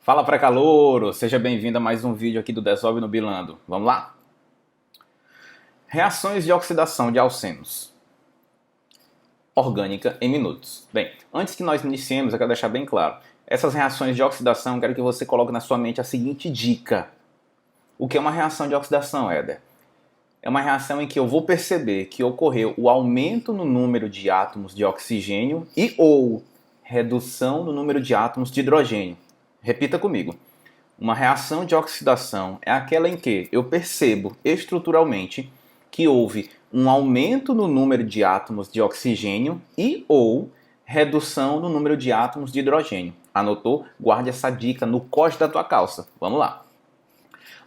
Fala pré-calouro, seja bem-vindo a mais um vídeo aqui do Desobe no Bilando. Vamos lá? Reações de oxidação de alcenos orgânica em minutos. Bem, antes que nós iniciemos, eu quero deixar bem claro. Essas reações de oxidação, eu quero que você coloque na sua mente a seguinte dica. O que é uma reação de oxidação, Éder? É uma reação em que eu vou perceber que ocorreu o aumento no número de átomos de oxigênio e ou redução no número de átomos de hidrogênio. Repita comigo. Uma reação de oxidação é aquela em que eu percebo estruturalmente que houve um aumento no número de átomos de oxigênio e ou redução no número de átomos de hidrogênio. Anotou? Guarde essa dica no cós da tua calça. Vamos lá.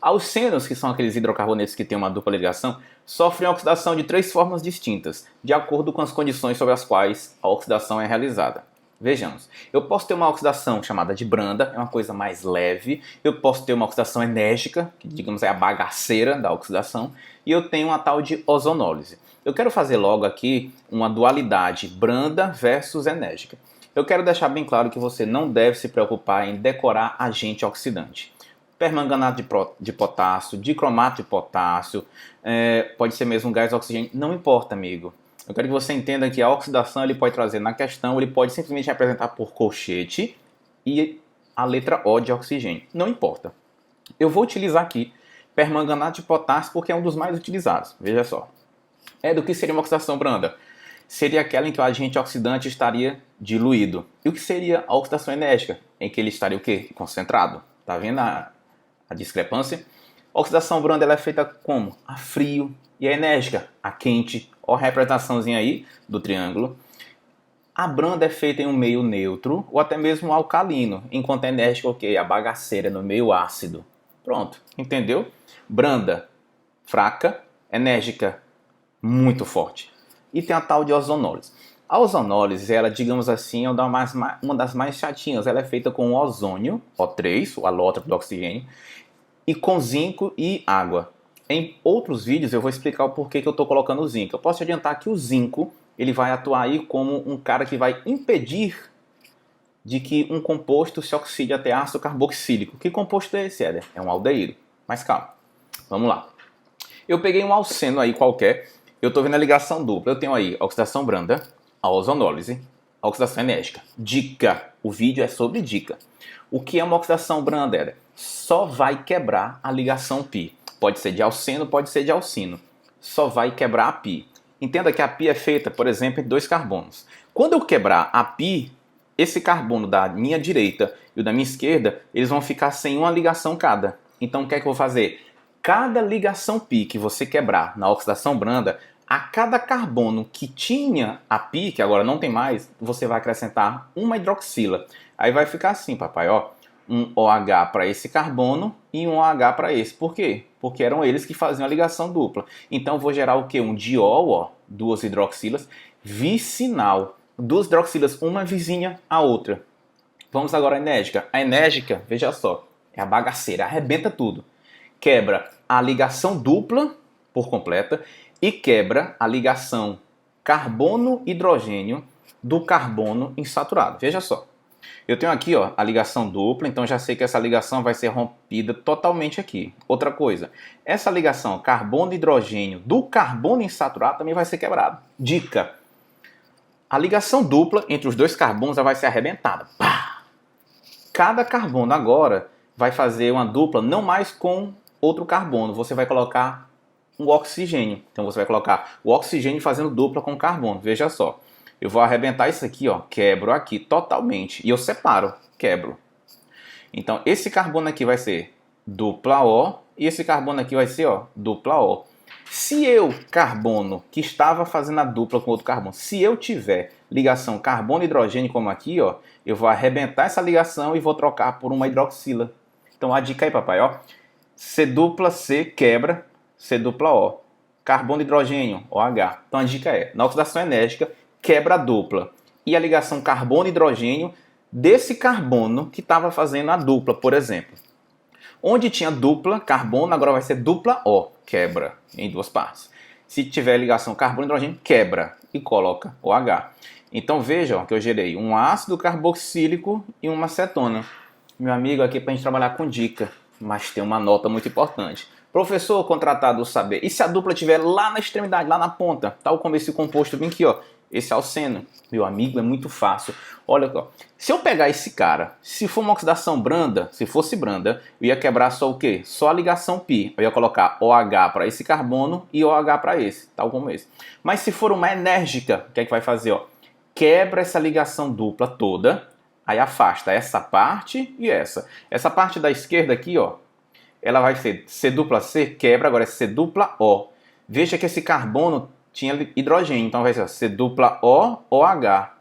Alcenos, que são aqueles hidrocarbonetos que têm uma dupla ligação, sofrem oxidação de três formas distintas, de acordo com as condições sobre as quais a oxidação é realizada. Vejamos, eu posso ter uma oxidação chamada de branda, é uma coisa mais leve. Eu posso ter uma oxidação enérgica, que digamos é a bagaceira da oxidação. E eu tenho uma tal de ozonólise. Eu quero fazer logo aqui uma dualidade branda versus enérgica. Eu quero deixar bem claro que você não deve se preocupar em decorar agente oxidante. Permanganato de potássio, dicromato de potássio, pode ser mesmo gás oxigênio, não importa, amigo. Eu quero que você entenda que a oxidação ele pode trazer na questão, ele pode simplesmente representar por colchete e a letra O de oxigênio. Não importa. Eu vou utilizar aqui permanganato de potássio porque é um dos mais utilizados. Veja só. Do que seria uma oxidação branda? Seria aquela em que o agente oxidante estaria diluído. E o que seria a oxidação enérgica? Em que ele estaria o quê? Concentrado. Tá vendo a discrepância? A oxidação branda ela é feita como? A frio. E a enérgica? A quente. Ó a representaçãozinha aí do triângulo. A branda é feita em um meio neutro ou até mesmo alcalino, enquanto a enérgica o quê? A bagaceira no meio ácido. Pronto, entendeu? Branda, fraca, enérgica, muito forte. E tem a tal de ozonólise. A ozonólise, ela, digamos assim, é uma das mais chatinhas. Ela é feita com ozônio, O3, o alótropo do oxigênio, e com zinco e água. Em outros vídeos eu vou explicar o porquê que eu estou colocando o zinco. Eu posso adiantar que o zinco ele vai atuar aí como um cara que vai impedir de que um composto se oxide até ácido carboxílico. Que composto é esse, Éder? É um aldeído. Mas calma, vamos lá. Eu peguei um alceno aí qualquer, eu estou vendo a ligação dupla. Eu tenho aí a oxidação branda, a ozonólise, a oxidação enérgica. Dica, o vídeo é sobre dica. O que é uma oxidação branda, Éder? Só vai quebrar a ligação π. Pode ser de alceno, pode ser de alcino. Só vai quebrar a π. Entenda que a π é feita, por exemplo, de dois carbonos. Quando eu quebrar a π, esse carbono da minha direita e o da minha esquerda, eles vão ficar sem uma ligação cada. Então o que é que eu vou fazer? Cada ligação π que você quebrar na oxidação branda, a cada carbono que tinha a π, que agora não tem mais, você vai acrescentar uma hidroxila. Aí vai ficar assim, papai, ó. Um OH para esse carbono e um OH para esse. Por quê? Porque eram eles que faziam a ligação dupla. Então vou gerar o quê? Um diol, ó, duas hidroxilas, vicinal. Duas hidroxilas, uma vizinha à outra. Vamos agora à enérgica. A enérgica, veja só, é a bagaceira, arrebenta tudo. Quebra a ligação dupla por completa e quebra a ligação carbono-hidrogênio do carbono insaturado. Veja só. Eu tenho aqui ó, a ligação dupla, então já sei que essa ligação vai ser rompida totalmente aqui. Outra coisa, essa ligação carbono-hidrogênio do carbono insaturado também vai ser quebrada. Dica, a ligação dupla entre os dois carbonos vai ser arrebentada. Pá! Cada carbono agora vai fazer uma dupla não mais com outro carbono, você vai colocar um oxigênio. Então você vai colocar o oxigênio fazendo dupla com o carbono, veja só. Eu vou arrebentar isso aqui, ó, quebro aqui totalmente. E eu separo, quebro. Então, esse carbono aqui vai ser dupla O e esse carbono aqui vai ser, ó, dupla O. Se eu, carbono, que estava fazendo a dupla com outro carbono, se eu tiver ligação carbono-hidrogênio como aqui, ó, eu vou arrebentar essa ligação e vou trocar por uma hidroxila. Então, a dica aí, papai, ó. C dupla C quebra, C dupla O. Carbono-hidrogênio, OH. Então, a dica é, na oxidação enérgica, quebra a dupla. E a ligação carbono-hidrogênio desse carbono que estava fazendo a dupla, por exemplo. Onde tinha dupla carbono, agora vai ser dupla O, quebra em duas partes. Se tiver ligação carbono-hidrogênio, quebra e coloca OH. Então veja ó, que eu gerei um ácido carboxílico e uma acetona. Meu amigo, aqui para a gente trabalhar com dica, mas tem uma nota muito importante. Professor contratado saber. E se a dupla estiver lá na extremidade, lá na ponta, tal como esse composto bem aqui, ó, esse alceno? Meu amigo, é muito fácil. Olha, ó, se eu pegar esse cara, se for uma oxidação branda, se fosse branda, eu ia quebrar só o quê? Só a ligação π. Eu ia colocar OH para esse carbono e OH para esse, tal como esse. Mas se for uma enérgica, o que é que vai fazer? Ó? Quebra essa ligação dupla toda, aí afasta essa parte e essa. Essa parte da esquerda aqui, ó, ela vai ser C dupla C, quebra, agora é C dupla O. Veja que esse carbono tinha hidrogênio, então vai ser C dupla O, OH.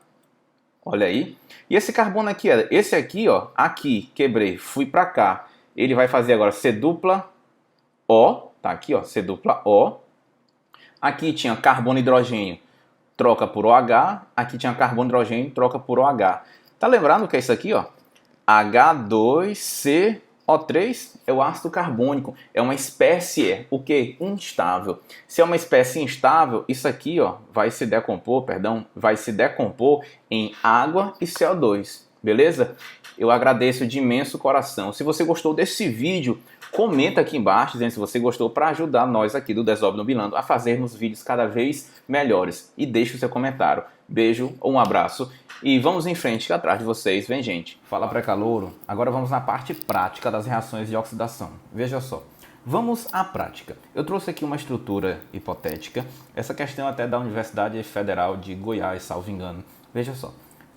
Olha aí. E esse carbono aqui, esse aqui, ó, aqui, quebrei, fui para cá. Ele vai fazer agora C dupla O, tá aqui, ó, C dupla O. Aqui tinha carbono e hidrogênio, troca por OH. Aqui tinha carbono e hidrogênio, troca por OH. Tá lembrando o que é isso aqui, ó? H2CO3 é o ácido carbônico, é uma espécie, o que? Instável. Se é uma espécie instável, isso aqui, ó, vai se decompor em água e CO2, beleza? Eu agradeço de imenso coração. Se você gostou desse vídeo, comenta aqui embaixo dizendo se você gostou, para ajudar nós aqui do Desob Nubilando a fazermos vídeos cada vez melhores. E deixe o seu comentário. Beijo, um abraço e vamos em frente, que atrás de vocês vem gente. Fala pré-calouro. Agora vamos na parte prática das reações de oxidação. Veja só. Vamos à prática. Eu trouxe aqui uma estrutura hipotética. Essa questão até da Universidade Federal de Goiás, salvo engano. Veja só.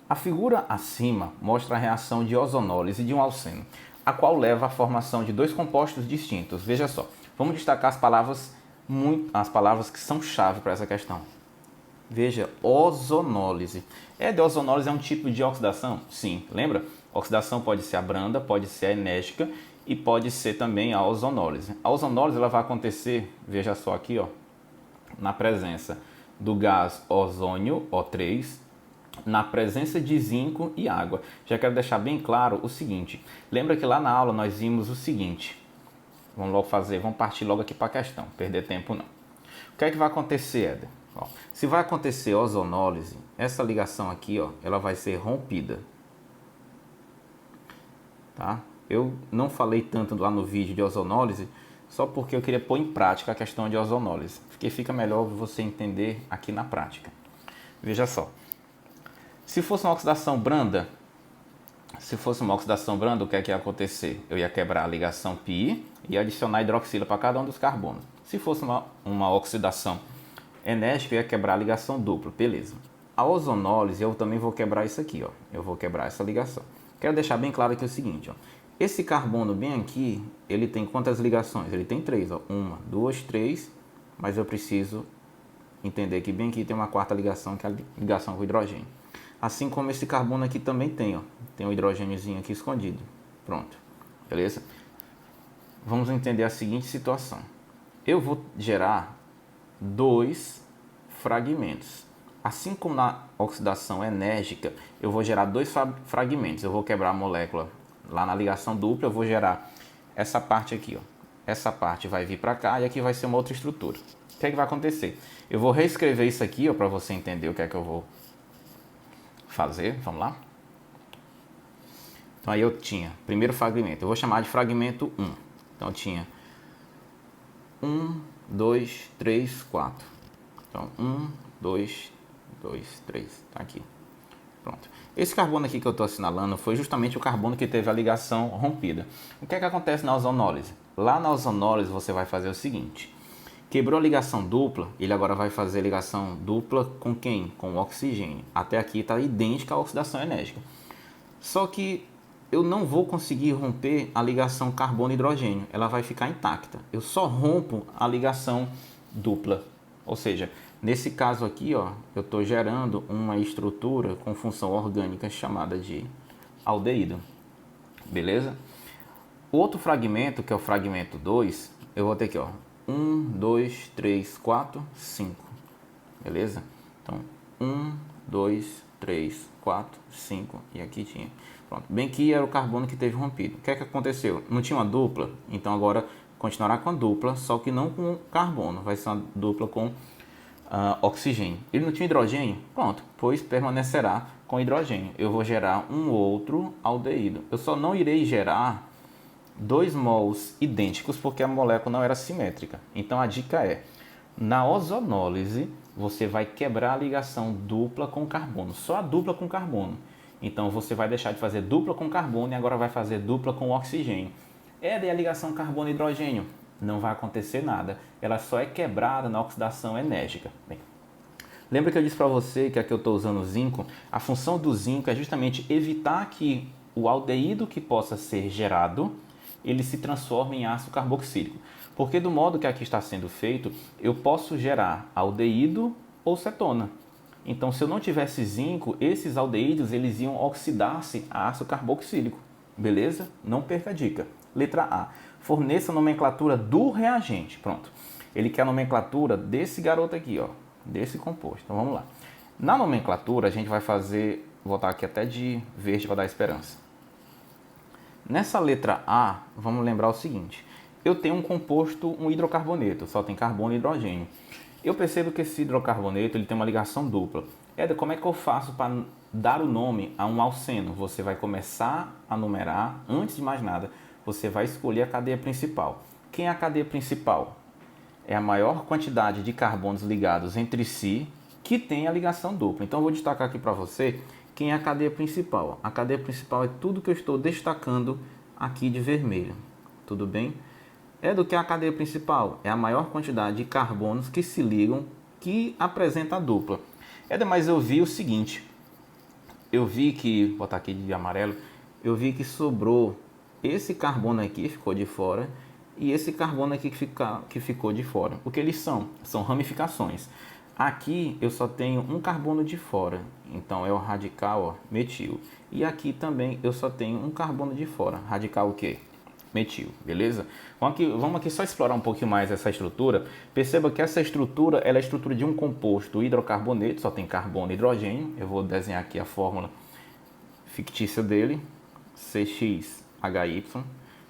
A figura acima mostra a reação de ozonólise de um alceno, a qual leva à formação de dois compostos distintos. Veja só. Vamos destacar as palavras que são chave para essa questão. Veja, ozonólise. De ozonólise é um tipo de oxidação? Sim, lembra? Oxidação pode ser a branda, pode ser a enérgica e pode ser também a ozonólise. A ozonólise ela vai acontecer, veja só aqui, ó, na presença do gás ozônio, O3, na presença de zinco e água. Já quero deixar bem claro o seguinte, lembra que lá na aula nós vimos o seguinte, vamos partir logo aqui para a questão, perder tempo não. O que é que vai acontecer, Éder? Ó, se vai acontecer ozonólise, essa ligação aqui, ó, ela vai ser rompida. Tá? Eu não falei tanto lá no vídeo de ozonólise, só porque eu queria pôr em prática a questão de ozonólise, porque fica melhor você entender aqui na prática. Veja só. Se fosse uma oxidação branda, o que é que ia acontecer? Eu ia quebrar a ligação π e adicionar hidroxila para cada um dos carbonos. Se fosse uma oxidação enérgica, eu ia quebrar a ligação dupla, beleza. A ozonólise, eu também vou quebrar isso aqui, ó. Eu vou quebrar essa ligação. Quero deixar bem claro aqui o seguinte, ó. Esse carbono bem aqui, ele tem quantas ligações? Ele tem 3, ó. 1, 2, 3, mas eu preciso entender que bem aqui tem uma quarta ligação, que é a ligação com o hidrogênio. Assim como esse carbono aqui também tem, ó. Tem um hidrogêniozinho aqui escondido. Pronto, beleza? Vamos entender a seguinte situação. Eu vou gerar dois fragmentos. Assim como na oxidação enérgica, eu vou gerar dois fragmentos. Eu vou quebrar a molécula lá na ligação dupla, eu vou gerar essa parte aqui, ó. Essa parte vai vir para cá e aqui vai ser uma outra estrutura. O que é que vai acontecer? Eu vou reescrever isso aqui, ó, para você entender o que é que eu vou fazer. Vamos lá? Então aí eu tinha primeiro fragmento, eu vou chamar de fragmento 1. Então eu tinha 1, 2, 3, 4. Então 1, 2, 3, tá aqui. Pronto. Esse carbono aqui que eu estou assinalando foi justamente o carbono que teve a ligação rompida. O que é que acontece na ozonólise? Lá na ozonólise você vai fazer o seguinte. Quebrou a ligação dupla, ele agora vai fazer ligação dupla com quem? Com o oxigênio. Até aqui está idêntica à oxidação enérgica. Só que eu não vou conseguir romper a ligação carbono-hidrogênio. Ela vai ficar intacta. Eu só rompo a ligação dupla. Ou seja, nesse caso aqui, ó, eu estou gerando uma estrutura com função orgânica chamada de aldeído. Beleza? Outro fragmento, que é o fragmento 2, eu vou ter aqui, ó, 1, 2, 3, 4, 5. Beleza? Então, 1, 2, 3, 4, 5. E aqui tinha. Pronto. Bem que era o carbono que teve rompido. O que é que aconteceu? Não tinha uma dupla? Então agora continuará com a dupla, só que não com carbono. Vai ser uma dupla com oxigênio. Ele não tinha hidrogênio? Pronto, pois permanecerá com hidrogênio. Eu vou gerar um outro aldeído. Eu só não irei gerar 2 mols idênticos porque a molécula não era simétrica. Então a dica é, na ozonólise, você vai quebrar a ligação dupla com carbono, só a dupla com carbono. Então você vai deixar de fazer dupla com carbono e agora vai fazer dupla com oxigênio. Daí a ligação carbono-hidrogênio. Não vai acontecer nada. Ela só é quebrada na oxidação enérgica. Bem, lembra que eu disse para você que aqui eu estou usando o zinco? A função do zinco é justamente evitar que o aldeído que possa ser gerado, ele se transforme em ácido carboxílico. Porque do modo que aqui está sendo feito, eu posso gerar aldeído ou cetona. Então, se eu não tivesse zinco, esses aldeídos eles iam oxidar-se a ácido carboxílico. Beleza? Não perca a dica. Letra A. Forneça a nomenclatura do reagente. Pronto. Ele quer a nomenclatura desse garoto aqui, ó, desse composto. Então, vamos lá. Na nomenclatura, a gente vai fazer, vou botar aqui até de verde para dar esperança. Nessa letra A, vamos lembrar o seguinte. Eu tenho um composto, um hidrocarboneto, só tem carbono e hidrogênio. Eu percebo que esse hidrocarboneto ele tem uma ligação dupla. Como é que eu faço para dar o nome a um alceno? Você vai começar a numerar, antes de mais nada, você vai escolher a cadeia principal. Quem é a cadeia principal? É a maior quantidade de carbonos ligados entre si que tem a ligação dupla. Então eu vou destacar aqui para você quem é a cadeia principal. A cadeia principal é tudo que eu estou destacando aqui de vermelho. Tudo bem? Do que a cadeia principal? É a maior quantidade de carbonos que se ligam, que apresenta a dupla. Mas eu vi o seguinte. Eu vi que, vou botar aqui de amarelo, eu vi que sobrou esse carbono aqui, ficou de fora, e esse carbono aqui que ficou de fora. O que eles são? São ramificações. Aqui eu só tenho um carbono de fora, então é o radical, ó, metil. E aqui também eu só tenho um carbono de fora, radical o quê? Metil, beleza? Vamos aqui só explorar um pouquinho mais essa estrutura. Perceba que essa estrutura ela é a estrutura de um composto hidrocarboneto, só tem carbono e hidrogênio. Eu vou desenhar aqui a fórmula fictícia dele, CXHY.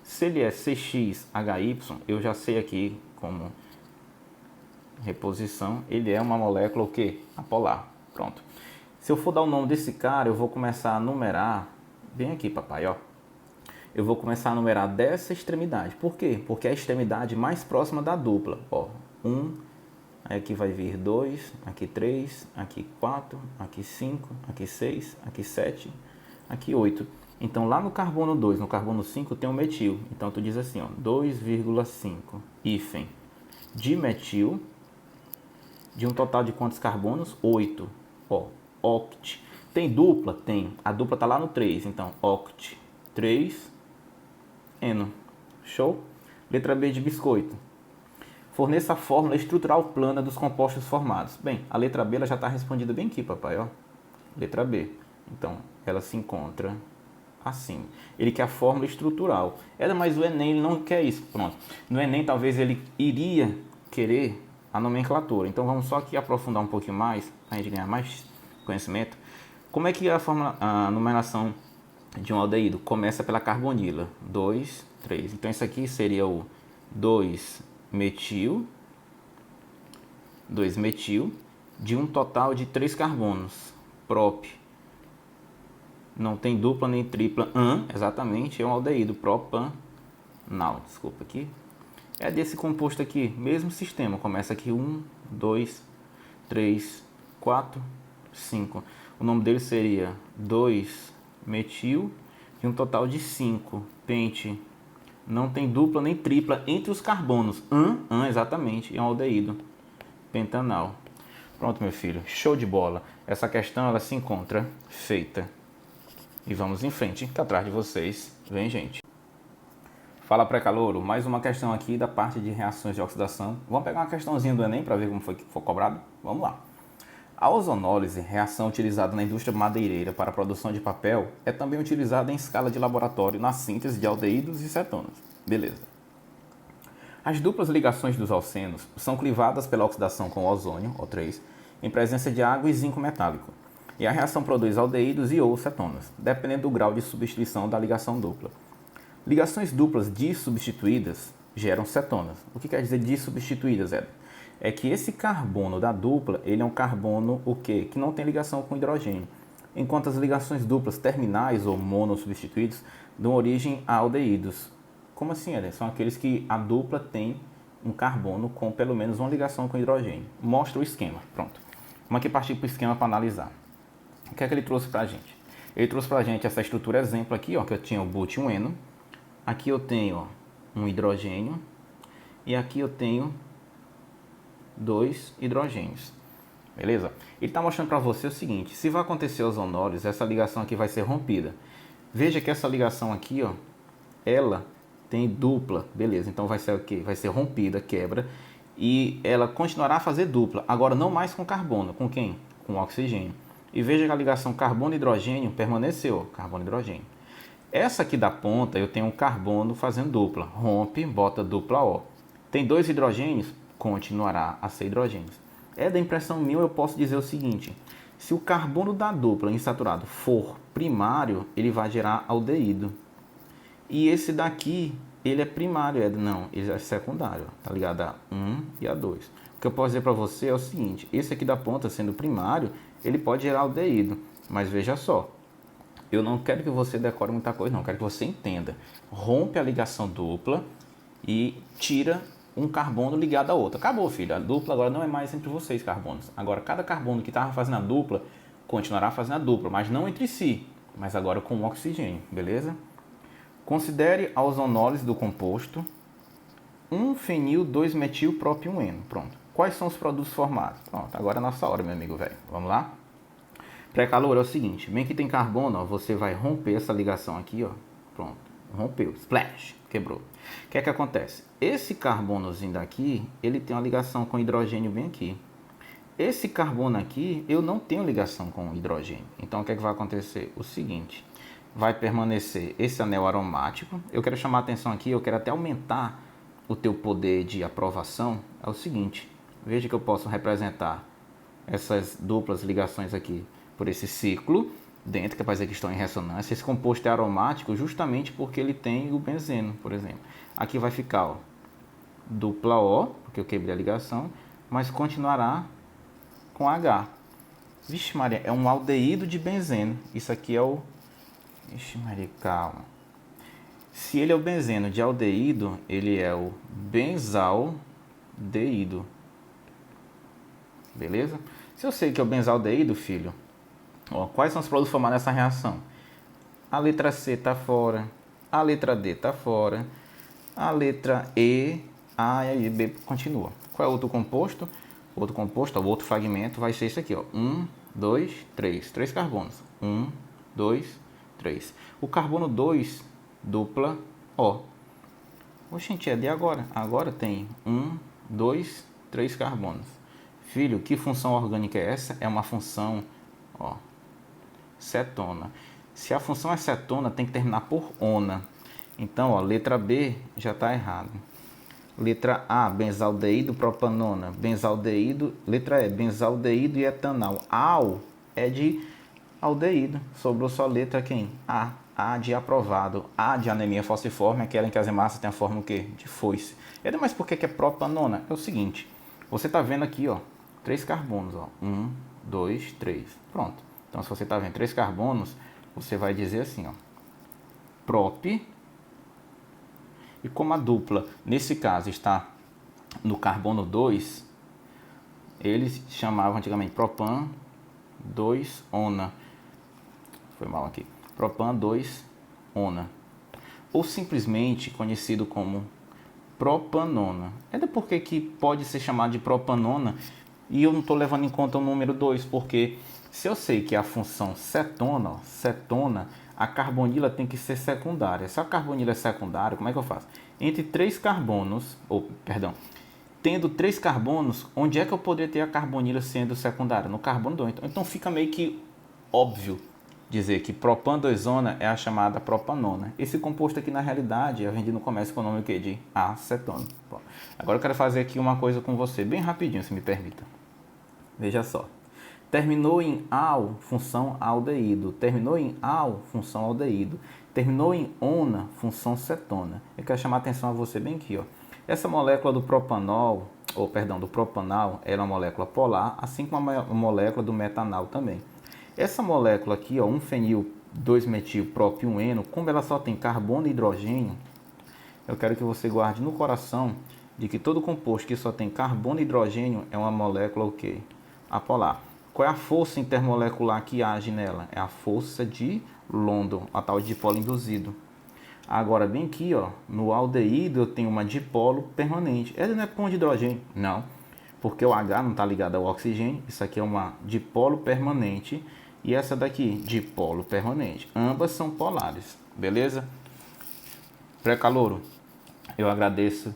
Se ele é CXHY, eu já sei aqui como reposição, ele é uma molécula o quê? Apolar. Pronto. Se eu for dar o nome desse cara, eu vou começar a numerar, bem aqui, papai, ó. Eu vou começar a numerar dessa extremidade. Por quê? Porque é a extremidade mais próxima da dupla. Ó, 1, aí aqui vai vir 2, aqui 3, aqui 4, aqui 5, aqui 6, aqui 7, aqui 8. Então lá no carbono 2, no carbono 5 tem um metil. Então tu diz assim, ó, 2,5 hífen dimetil, de um total de quantos carbonos? 8. Ó, oct. Tem dupla? Tem. A dupla está lá no 3, então oct 3 eno. Show? Letra B de biscoito. Forneça a fórmula estrutural plana dos compostos formados. Bem, a letra B ela já está respondida bem aqui, papai, ó. Letra B. Então, ela se encontra assim. Ele quer a fórmula estrutural. Mas o Enem ele não quer isso. Pronto. No Enem talvez ele iria querer a nomenclatura. Então vamos só aqui aprofundar um pouquinho mais, para a gente ganhar mais conhecimento. Como é que a numeração de um aldeído começa pela carbonila? 2, 3. Então isso aqui seria o 2-metil, de um total de 3 carbonos. Prop. Não tem dupla nem tripla. Exatamente, é um aldeído. Propanal. Desculpa aqui. É desse composto aqui, mesmo sistema. Começa aqui 1, 2, 3, 4, 5. O nome dele seria 2-metil de um total de 5. Pente. Não tem dupla nem tripla entre os carbonos. Exatamente, é um aldeído. Pentanal. Pronto, meu filho. Show de bola. Essa questão ela se encontra feita. E vamos em frente, que atrás de vocês vem gente. Fala pré-calouro, mais uma questão aqui da parte de reações de oxidação. Vamos pegar uma questãozinha do Enem para ver como foi cobrado? Vamos lá. A ozonólise, reação utilizada na indústria madeireira para a produção de papel, é também utilizada em escala de laboratório na síntese de aldeídos e cetonas. Beleza. As duplas ligações dos alcenos são clivadas pela oxidação com ozônio, O3, em presença de água e zinco metálico. E a reação produz aldeídos e ou cetonas, dependendo do grau de substituição da ligação dupla. Ligações duplas dissubstituídas geram cetonas. O que quer dizer dissubstituídas, Ed? é que esse carbono da dupla, ele é um carbono o quê? Que não tem ligação com hidrogênio. Enquanto as ligações duplas terminais ou monossubstituídos dão origem a aldeídos. Como assim, Eder? São aqueles que a dupla tem um carbono com pelo menos uma ligação com hidrogênio. Mostra o esquema. Pronto. Vamos aqui partir para o esquema para analisar. O que é que ele trouxe para a gente? Ele trouxe para a gente essa estrutura exemplo aqui, ó, que eu tinha o but e um eno. Aqui eu tenho ó, um hidrogênio. E aqui eu tenho 2 hidrogênios. Beleza? Ele está mostrando para você o seguinte, se vai acontecer ozonólise, essa ligação aqui vai ser rompida. Veja que essa ligação aqui, ó, ela tem dupla, beleza, então vai ser o quê? Vai ser rompida, quebra, e ela continuará a fazer dupla, agora não mais com carbono, com quem? Com oxigênio. E veja que a ligação carbono-hidrogênio permaneceu, carbono-hidrogênio. Essa aqui da ponta, eu tenho um carbono fazendo dupla, rompe, bota dupla O. Tem 2 hidrogênios, continuará a ser hidrogênios. É da impressão minha, eu posso dizer o seguinte, se o carbono da dupla insaturado for primário, ele vai gerar aldeído. E esse daqui, ele é primário, não, ele é secundário, tá ligado a 1 e a 2. O que eu posso dizer para você é o seguinte, esse aqui da ponta sendo primário, ele pode gerar aldeído, mas veja só, eu não quero que você decore muita coisa, não, eu quero que você entenda. Rompe a ligação dupla e tira um carbono ligado a outro. Acabou, filho. A dupla agora não é mais entre vocês carbonos. Agora, cada carbono que estava fazendo a dupla continuará fazendo a dupla, mas não entre si, mas agora com o oxigênio, beleza? Considere a ozonólise do composto 1-fenil-2-metil-propio-eno. Pronto. Quais são os produtos formados? Pronto, agora é a nossa hora, meu amigo velho. Vamos lá? Pré-calor é o seguinte, bem que tem carbono, ó, você vai romper essa ligação aqui, ó. Pronto, rompeu, splash, quebrou. O que é que acontece? Esse carbonozinho daqui, ele tem uma ligação com hidrogênio bem aqui. Esse carbono aqui, eu não tenho ligação com hidrogênio. Então, o que é que vai acontecer? O seguinte, vai permanecer esse anel aromático. Eu quero chamar a atenção aqui, eu quero até aumentar o teu poder de aprovação. É o seguinte, veja que eu posso representar essas duplas ligações aqui por esse ciclo dentro, que vai dizer que estão em ressonância. Esse composto é aromático justamente porque ele tem o benzeno, por exemplo. Aqui vai ficar ó, dupla O, porque eu quebrei a ligação, mas continuará com H. Vixe Maria, é um aldeído de benzeno. Isso aqui é o... Vixe Maria, calma. Se ele é o benzeno de aldeído, ele é o benzaldeído. Beleza? Se eu sei que é o benzaldeído, filho, ó, quais são os produtos formados nessa reação? A letra C está fora, a letra D está fora, a letra E, A e B continua. Qual é o outro composto? O outro fragmento vai ser esse aqui, ó. 1, 2, 3. 3 carbonos. 1, 2, 3. O carbono 2, dupla O. Oxente, é de agora. Agora tem 1, 2, 3 carbonos. Filho, que função orgânica é essa? É uma função, ó, cetona. Se a função é cetona, tem que terminar por ona. Então, ó, letra B já está errado. Letra A, benzaldeído, propanona. Benzaldeído, letra E, benzaldeído e etanal. Al é de aldeído. Sobrou só letra quem? A. A de aprovado. A de anemia falciforme, aquela em que as hemácias têm a forma o quê? De foice. E mas por que é propanona? É o seguinte, você está vendo aqui, ó, 3 carbonos, ó. 1, 2, 3. Pronto. Então, se você está vendo 3 carbonos, você vai dizer assim, ó, prop. E como a dupla, nesse caso, está no carbono 2, eles chamavam antigamente propan 2-ona. Foi mal aqui. Propan 2-ona. Ou simplesmente conhecido como propanona. É porque que pode ser chamado de propanona e eu não estou levando em conta o número 2, porque se eu sei que a função cetona, ó, cetona, a carbonila tem que ser secundária. Se a carbonila é secundária, como é que eu faço? Entre 3 carbonos, tendo 3 carbonos, onde é que eu poderia ter a carbonila sendo secundária? No carbono 2. Então fica meio que óbvio dizer que propan 2-ona é a chamada propanona. Esse composto aqui na realidade é vendido no comércio com o nome de acetona. Bom, agora eu quero fazer aqui uma coisa com você, bem rapidinho, se me permita. Veja só. Terminou em al, função aldeído. Terminou em al, função aldeído. Terminou em ona, função cetona. Eu quero chamar a atenção a você bem aqui, ó. Essa molécula do propanol, do propanal, ela é uma molécula polar, assim como a molécula do metanal também. Essa molécula aqui, ó, 1-fenil 2-metil-propio-eno, como ela só tem carbono e hidrogênio, eu quero que você guarde no coração de que todo composto que só tem carbono e hidrogênio é uma molécula o quê? Apolar. Qual é a força intermolecular que age nela? É a força de London, a tal de dipolo induzido. Agora, bem aqui, ó, no aldeído eu tenho uma dipolo permanente. Ele não é ponto de hidrogênio? Não, porque o H não está ligado ao oxigênio. Isso aqui é uma dipolo permanente. E essa daqui, dipolo permanente. Ambas são polares, beleza? Pré-calouro, eu agradeço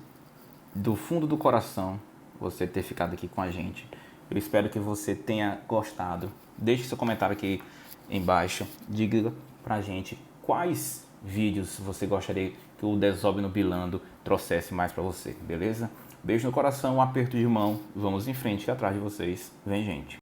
do fundo do coração você ter ficado aqui com a gente. Eu espero que você tenha gostado. Deixe seu comentário aqui embaixo. Diga pra gente quais vídeos você gostaria que o Desobnubilando trouxesse mais pra você, beleza? Beijo no coração, um aperto de mão. Vamos em frente, que atrás de vocês vem gente.